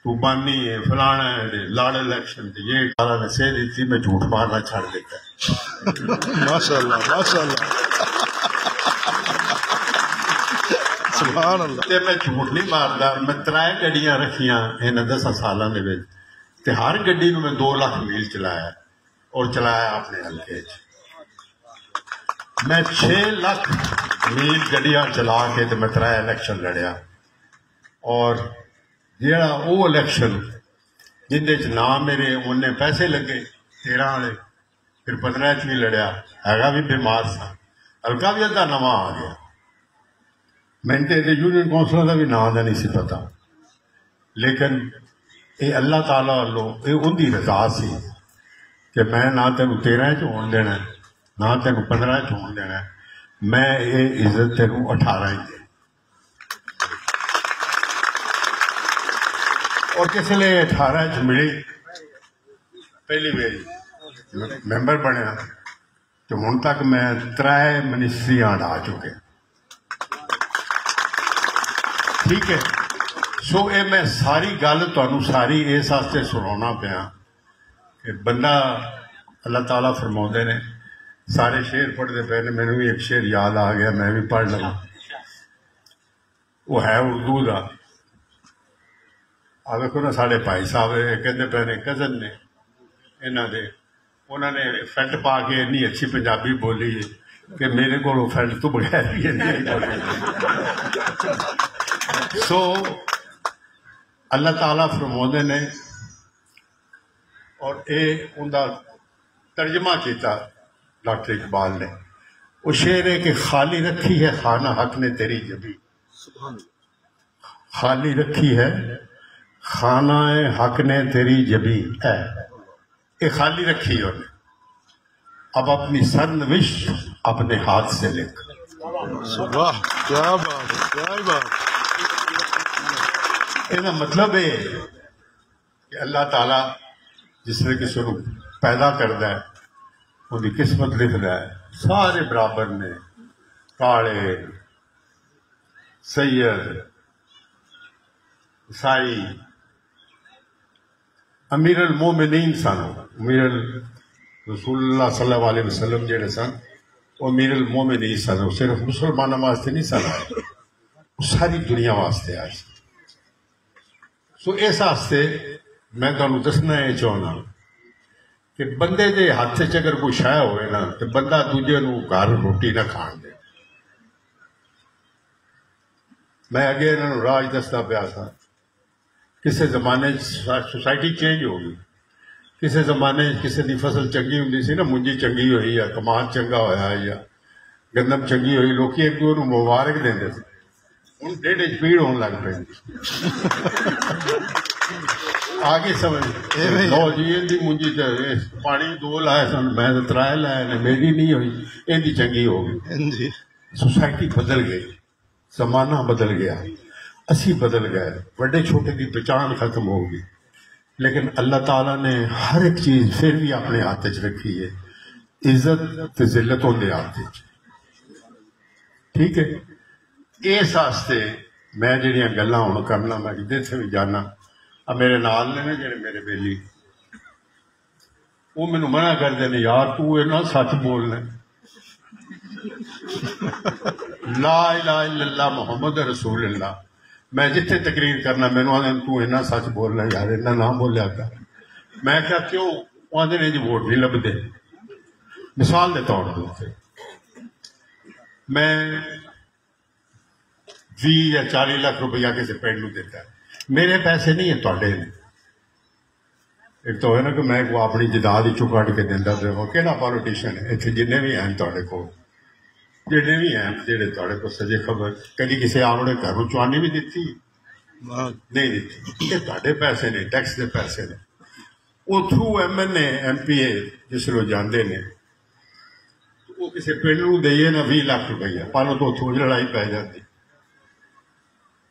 तू बानी है फलाना है लाड़ इलेक्शन ये सारा ने सह दी मैं झूठ मारना छड़ दिता माशाअल्लाह माशाअल्लाह सुभान अल्लाह। ते मैं झूठ नहीं मारदा मैं 3 गड्डियां रखियां इन 10 सालों दे विच ते हर गड्डी नूं मैं 2 लाख मील चलाया और चलाया अपने हल्के मैं 6 लाख मील गड्डियां चला के ते मैं 3 इलेक्शन लड़िया और जेड़ा वो इलेक्शन जिंदे च ना मेरे उन्ने पैसे लगे 13 वाले फिर 15 च भी लड़िया हैगा भी बीमार सा हल्का भी अद्धा नवा आ गया मैंने तो यूनियन कौंसल का भी नाम का नहीं सी पता लेकिन ये अल्लाह ताला वालों ये उनकी रजा सी कि मैं ना तेन 13 च होने देना ना तेन 15 च होने देना मैं ये इज्जत तेन 18 ही दे और किसले 18 च मिली पहली बार मैंबर बनया तो हुण तक मैं 3 मिनिस्ट्रियां हटा चुके ठीक है सो ये मैं सारी गल तुहानू सारी इस वास्ते सुनाना पाया कि बंदा अल्लाह ताला फरमाते ने सारे शेर पढ़ते पे ने मैनू भी एक शेर याद आ गया मैं भी पढ़ लगा वो है उर्दू का आ देखो ना साढ़े भाई साहब कहते पे ने कजन ने इन्हों दे उन्होंने फैल्ट पा के इन्नी अच्छी पंजाबी बोली कि मेरे को फैल्ट तो बगैर भी नहीं बोली सो अल्लाह ताला फरमाते ने और ये उनका तर्जमा किया डॉक्टर इकबाल ने वो शेर है कि खाली रखी है खाना हक ने तेरी जबी खाली रखी है खाना हक ने तेरी जबी है ये खाली रखी है उन्हें अब अपनी सरनविश्त अपने हाथ से लिख वाह क्या बात है क्या बात इसका मतलब है कि अल्लाह ताला जिसने किसी को पैदा करता है उनकी किस्मत लिखता है सारे बराबर ने काले सैयद ईसाई अमीर अल मोमिनीन सन अमीर रसूलुल्लाह सल्लल्लाहु अलैहि वसल्लम जेड़े सन वो अमीर अल मोमिनीन सन सिर्फ मुसलमानों वास्ते नहीं सन आए सारी दुनिया वास्ते आए सो इस वास्ते मैं तुहानू दसना ये चाहना कि बंदे दे हाथ च अगर कोई शह होए ना तो बंदा दूजे नू घर रोटी ना खाण दे मैं अगे इन्होंने राज दसदा पिया सा किसी जमाने सोसाइटी चेंज हो गई किसी जमाने किसी की फसल चंगी होंगी सी ना मुंजी चंगी हुई या कमान चंगा होया या गंदम चंगी हुई लोग एक दूसरे को मुबारक देंगे हूँ ढेड पीड़ होने लग पी आगे समझ लो जी इनकी मुंजी पानी 2 लाए सन मैं 3 लाए ने मेरी नहीं हुई इनकी चंगी हो गई सोसाइटी बदल गई जमाना बदल गया असी बदल गए बड़े छोटे की पहचान खत्म हो गई लेकिन अल्लाह ताला ने हर एक चीज फिर भी अपने हाथ च रखी है इज्जत जिल्लत उनके हाथ ठीक है इस वास्ते मैं जिहड़ियां गल्लां हुण करना मैं जिथे भी जाना आ मेरे नाल ने ना जेड़े मेरे बेली वो मैनू मना करते हैं यार तू इन्ना सच बोलना ला इलाहा इल्लल्लाह मुहम्मद रसूलुल्लाह मैं जिथे तकरीर करना मैनू आदे तू इन्ना सच बोलना यार इन्ना ना बोलिया कर मैं क्या क्यों आदे ने जी वोट नहीं लभदे मिसाल के तौर पर मैं 20 या 40 लाख रुपया किसी पिंड नूं दिता मेरे पैसे नहीं है तुहाडे ने एक तो है ना कि मैं को अपनी जायदाद चो कट के दिंदा पिया किहड़ा पॉलिटिशियन है इत्थे जिन्ने भी हैं तुहाडे कोल जिन्ने भी हैं जेड़े तुहाडे कोल सजे खबर कभी किसी आपने घर चुआनी भी दी नहीं दी ये तुहाडे पैसे ने टैक्स के पैसे ने वो थ्रू MNA MPA जिसलों जाते हैं वो किसी पिंड नूं देइए ना 20 लाख रुपया पालो तो उथों लड़ाई पै जाती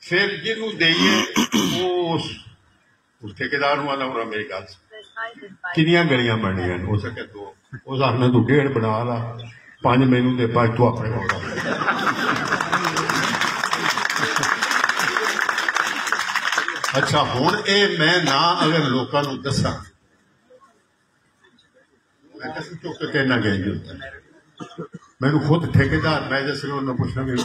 फिर जिन्हों देइए वो उस ठेकेदार वाला होना मेरी गल किनिया गलियां बननियां हो सके 2 उस आखना तू 1.5 बना ला 5 मैनू दे 5 तू अपने होगा अच्छा हुण ये मैं ना अगर लोगों को दसा मैं कसम चुक के ना गई मैनू खुद ठेकेदार मैं जैसे उन्होंने पूछना कि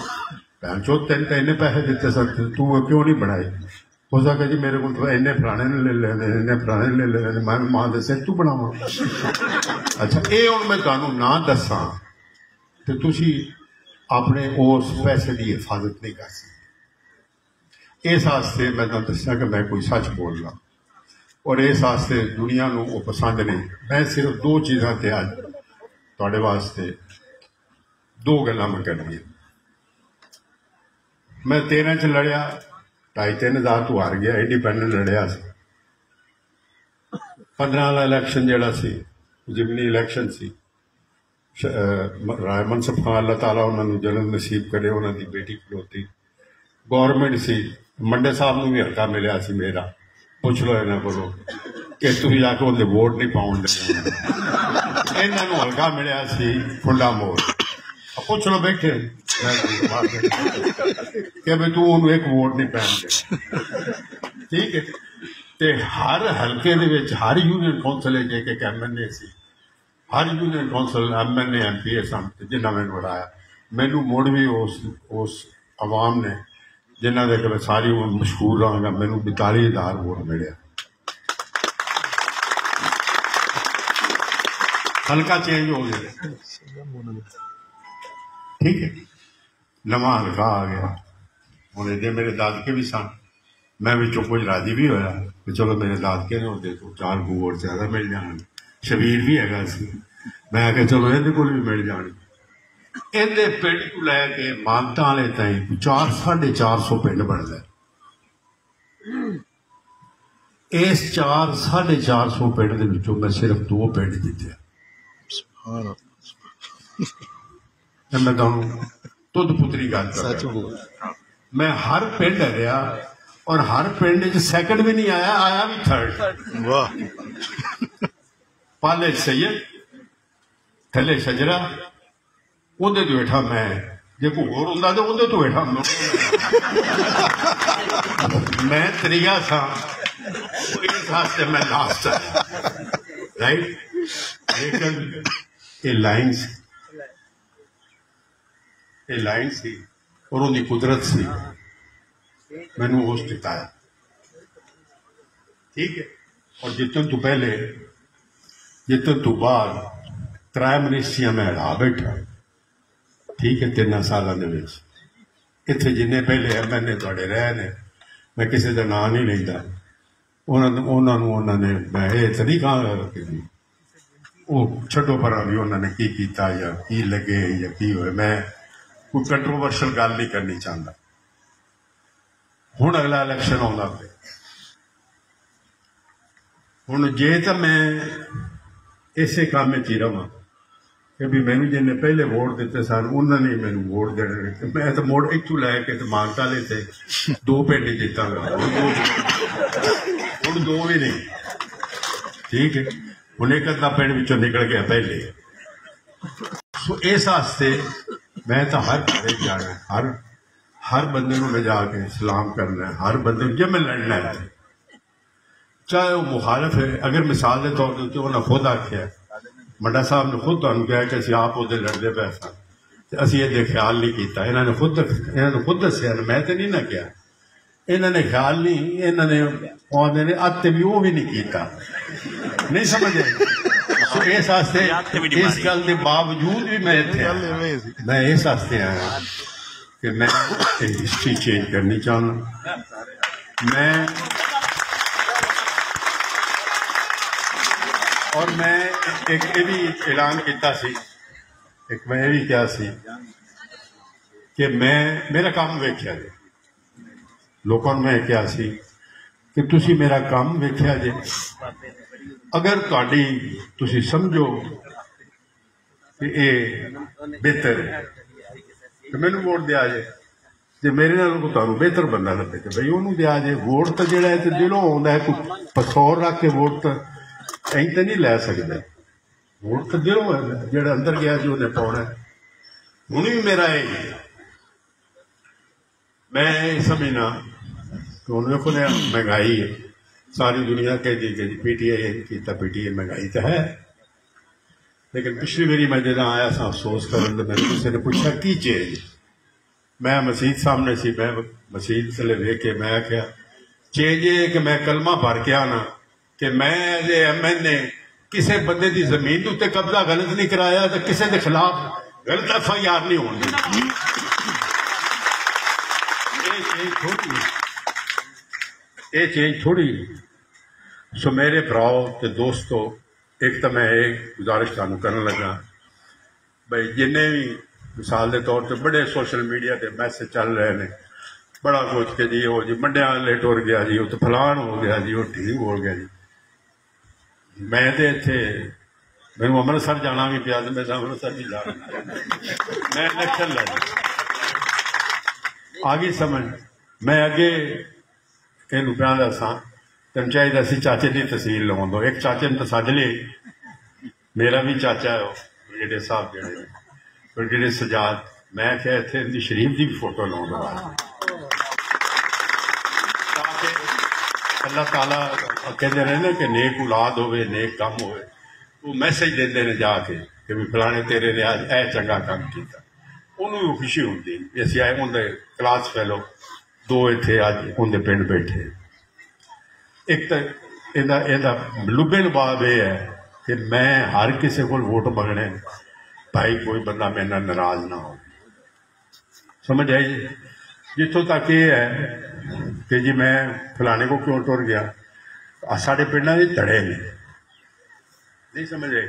भैन चो तेन तो इन्ने पैसे दिते सर तू क्यों नहीं बनाए हो सके जी मेरे को इन्ने फलाने ने ले लेने इन्ने फलाने ने ले लेने मैं मां दे सिर तू बनावा अच्छा ये हुण मैं तुहानू ना दसा तो तुसी अपने उस पैसे की हिफाजत नहीं कर सकते इस वास्ते मैं तुहानू दस्या कि मैं कोई सच बोलना और इस वास्ते दुनिया नू वो पसंद नहीं मैं सिर्फ दो चीज़ां ते अज तुहाडे वास्ते दो गल्लां मैं करनी मैं 13 च लड़िया 2,500 तू हार गया इंडिपेंडेंट लड़िया 15 वाला इलैक्शन जिहड़ा सी जिमनी इलैक्शन सी राय मनसब खान अल्लाह ताला उन्होंने जन्म नसीब करे उन्होंने बेटी खलोती गौरमेंट सी मंडे साहब को भी हल्का मिलया सी मेरा पुछ लो इन्हों को कि तुम जाके उन्हें वोट नहीं पाउन दे इन्हों हल्का मिलया सी फुंडा मोड़ पुछ लो बैठे कि भाई तू उन्होंने एक वोट नहीं पैन दे ठीक है ते हर हल्के दे विच हर यूनियन कौंसल एक एक MNA सी हर यूनियन कौंसल MNA MP सन जिन्हें मैंने हराया मैनू मुड़ भी उस आवाम ने जिन्हों के मैं सारी उम्र मशहूर रहा मैनू 42,000 वोट मिले हल्का चेंज हो गया ठीक है नवा हल्का आ गया हूँ ये मेरे दादके भी सन मैं भी कुछ राजी भी होया कि चलो मेरे दादके ने होते तो 4 वोट ज्यादा मिल जाने शबीर भी है मैं आके चलो ये को भी मिल जाने इन्हें पिंड को लैके मानता वाले ताई 400-450 पिंड बनता इस 400-450 पिंड के विचों मैं सिर्फ 2 पिंड जीते मैं तुहानू तुद पुतरी गल कर मैं हर पिंड हरिया और हर पिंड सैकंड भी नहीं आया आया भी 3rd वाह पाले सैयद थले शजरा उहदे तो हेठा मैं जे कोई होर हुंदा तो उहदे तो हेठा मैं त्रिया सा इस वास्ते मैं लास्ट आया राइट लेकिन ये लाइन सी और उनकी कुदरत सी मैनू उस जिताया ठीक है और जितन तो पहले जितन तो बाद 3 मिनिस्ट्रियां मैं हरा बैठा ठीक है 3 सालों के इतने जिन्ने पहले MNA तुहाडे रहे ने मैं किसी का नाम नहीं लेंदा उन्होंने मैं ये तो नहीं कहा वो छड्डो पर भी उन्होंने की कीता या की लगे या की होए मैं कोई कंट्रोवर्शियल गल नहीं करनी चाहता हुण अगला इलैक्शन आउंदा पे हुण जे तो मैं इसे काम में ही रहा कि भी मैनू जिन्हें पहले वोट दिते सन उन्होंने मैनू वोट देने मैं तो मोड़ इतों लैके मानता ले 2 पिंड जीतांगा हुण 2 भी नहीं ठीक है हुण एक अद्धा पिंड विचों निकल गया पहले सो इस वास्ते मैं तो हर घर जाना हर बंदे को मैं जाके सलाम करना है हर बंदे जब मैं लड़ना है चाहे वो मुखालिफ है अगर मिसाल के तौर पर उन्हें खुद आख्या मंडा साहब ने खुद तुहानू कहा कि असं आप उहदे लड़ते पे सन असीं ये ख्याल नहीं किया इन्होंने खुद दसिया मैं तो नहीं ना कहा इन्होंने ख्याल नहीं इन्होंने आते ने अत भी वो भी नहीं किया नहीं समझे इस वास्ते इस गल के बावजूद भी मैं इत्थे मैं इस वास्ते आया कि मैं हिस्ट्री चेंज करनी चाहना मैं और मैं एक ये भी ऐलान किया एक मैं ये भी क्या सी कि मैं मेरा काम वेख्या जे लोगों मैं क्या सी कि तुसी मेरा काम वेख्या जे अगर तुहाडी तुसी समझो कि ये बेहतर है तो मैनू वोट दिया जे जे मेरे नाल को तुहानू बेहतर बंदा लगे तो भाई उन्होंने दिया जे वोट तो जिहड़ा है तो दिलों आउंदा है कोई पसौर रख के वोट तो अं तो नहीं लै सकते वोट तो दिलों है जो अंदर गया जी उन्हें पाना हूँ भी मेरा यही मैं समझना कि ਹੁਣ ਵੇਖੋ ਨੇ महंगाई है, सारी दुनिया कहती कि PTI किया, PTI महंगाई तो है। लेकिन पिछली बारी मैं जो आया था अफसोस करन, तो मैंने किसी ने पूछा की चेंज, मैं मसीत सामने सी, मैं मसीत से वेख के मैं आख्या चेंज है कि मैं कलमा भर के आना कि मैं एज MNA किसी बंदे की जमीन उत्ते कब्जा गलत नहीं कराया, तो किसी के खिलाफ गलत FIR नहीं होनी। ये चेंज थोड़ी। सो मेरे भराओ ते दोस्तों, एक तो मैं एक गुजारिश तुहानू करन लगा भाई, जिन्हें भी मिसाल के तौर पर बड़े सोशल मीडिया के मैसेज चल रहे हैं, बड़ा कुछ के जी वो जी मंडिया वाले टुर गया जी, वो तो फलान हो गया जी, वो ठीक हो गया जी। मैं तो इत्थे मैनू अमृतसर जाना भी पिया, मैं अमृतसर भी जा, मैं इलेक्शन लड़ आ गई समझ। मैं अगे इन पिया दसा तेन चाहिए असी चाचे की तहसील लवा दो। एक चाचे ने तो सज ली, मेरा भी चाचा है जेडे साहब जड़े पर जेडे सजाद, मैं क्या इतने इनकी शरीफ की भी फोटो लाउन दो, अल्लाह ताला कहते रहे ना कि नेक औलाद होवे, नेक काम होवे, वो मैसेज देंदे ने जाके कि भी फलाने तेरे ने अज ए चंगा काम किया, उन्होंने भी खुशी होती भी असी आए। उनके क्लास फैलो दो इतने अज उनके पिंड बैठे। एक तो इहदा लुबे लुबाव यह है कि मैं हर किसी को वोट मंगने, भाई कोई बंदा मेरे नाल नाराज ना हो। समझ आई जी? जितों तक ये है कि जी मैं फलाने को क्यों टुर गया, साढ़े पिंडा के धड़े ने नहीं समझ आई।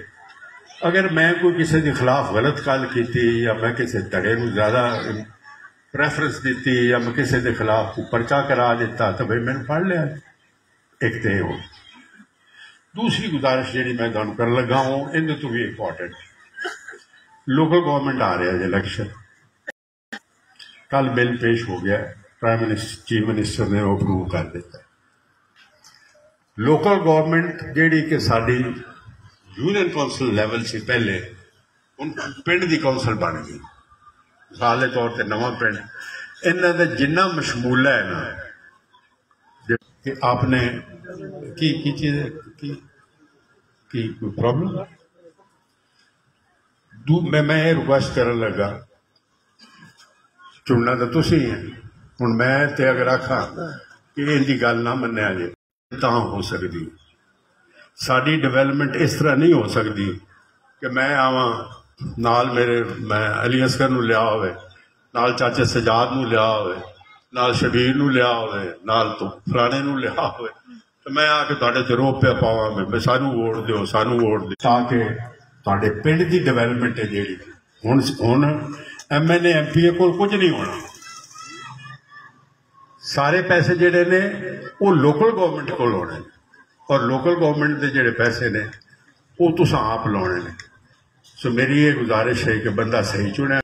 अगर मैं कोई किसी के खिलाफ गलत गल की या मैं किसी धड़े को ज्यादा प्रेफरेंस दी या मैं किसी के खिलाफ पर्चा करा दिता, तो भाई मैंने पढ़ लिया। एक तो हो। दूसरी गुजारिश जी मैं तुहानू कर लगा हूँ, इन्हें तो भी इंपॉर्टेंट, लोकल गवर्नमेंट आ रहा है इलेक्शन, कल बिल पेश हो गया, प्राइम मिनिस्टर चीफ मिनिस्टर ने वो अप्रूव कर दिता। लोकल गवर्नमेंट जी कि साड़ी यूनियन कौंसल लैवल से पहले उन पिंड की कौंसल बन गई। मिसाल के तौर पर नवा पिंड, इन्हों का जिन्ना मशमूला है ना कि आपने की चीज की कोई प्रॉब्लम। मैं ये रिक्वेस्ट कर लगा, चुनना तो तुसी है, हुण मैं ते अगर आखा कि इनकी गल ना मन्निया जे तां हो सकती। साडी डेवलपमेंट इस तरह नहीं हो सकती कि मैं आवां नाल मेरे मैं अली असगर नूं लिया होवे, नाल चाचे सजाद नूं लिया होवे, नाल शबीर नूं लिया होवे, नाल तो फलाने नूं लिया होवे, तो मैं आके तुहाडे ते रोप पे पावां मैं सानू वोट दिओ, सानू वोट दिओ, ताकि तुहाडे पिंड की डेवलपमेंट है जिहड़ी हुण MNA MPA को कुछ नहीं होना। सारे पैसे जिहड़े ने वो लोकल गवर्नमेंट को लाने, और लोकल गवर्नमेंट के जिहड़े पैसे ने वो तुसां आप लाने ने। सो मेरी ये गुजारिश है कि बंदा सही चुने।